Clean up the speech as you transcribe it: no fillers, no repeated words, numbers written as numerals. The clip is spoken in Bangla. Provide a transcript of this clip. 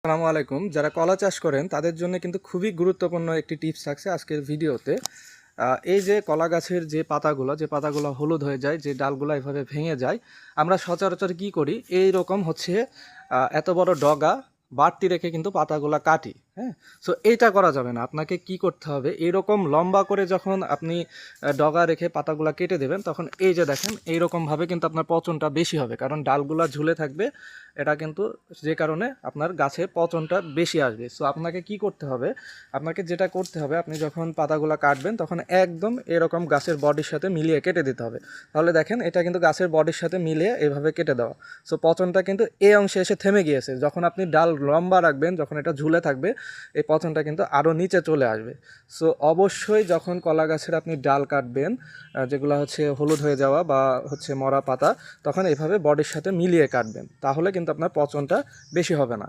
আসসালামু আলাইকুম। যারা কলা চাষ করেন তাদের জন্য কিন্তু খুবই গুরুত্বপূর্ণ একটি টিপস থাকছে আজকের ভিডিওতে। এই যে কলা গাছের যে পাতাগুলো হলুদ হয়ে যায়, যে ডালগুলো এভাবে ভেঙে যায়, আমরা সচরাচর কি করি, এই রকম হচ্ছে এত বড় ডগা বাড়তি রেখে কিন্তু পাতাগুলা কাটি। হ্যাঁ, সো এইটা করা যাবে না। আপনাকে কি করতে হবে, এইরকম লম্বা করে যখন আপনি ডগা রেখে পাতাগুলা কেটে দেবেন, তখন এই যে দেখেন এইরকমভাবে কিন্তু আপনার পচনটা বেশি হবে, কারণ ডালগুলা ঝুলে থাকবে। এটা কিন্তু যে কারণে আপনার গাছের পচনটা বেশি আসবে। সো আপনাকে কি করতে হবে, আপনাকে যেটা করতে হবে, আপনি যখন পাতাগুলো কাটবেন তখন একদম এরকম গাছের বডির সাথে মিলিয়ে কেটে দিতে হবে। তাহলে দেখেন এটা কিন্তু গাছের বডির সাথে মিলিয়ে এভাবে কেটে দেওয়া। সো পচনটা কিন্তু এই অংশে এসে থেমে গিয়েছে। যখন আপনি ডাল লম্বা রাখবেন, যখন এটা ঝুলে থাকবে, এই পচনটা কিন্তু আরও নিচে চলে আসবে। সো অবশ্যই যখন কলা গাছের আপনি ডাল কাটবেন, যেগুলো হচ্ছে হলুদ হয়ে যাওয়া বা হচ্ছে মরা পাতা, তখন এইভাবে বডির সাথে মিলিয়ে কাটবেন, তাহলে কিন্তু আপনার পচনটা বেশি হবে না।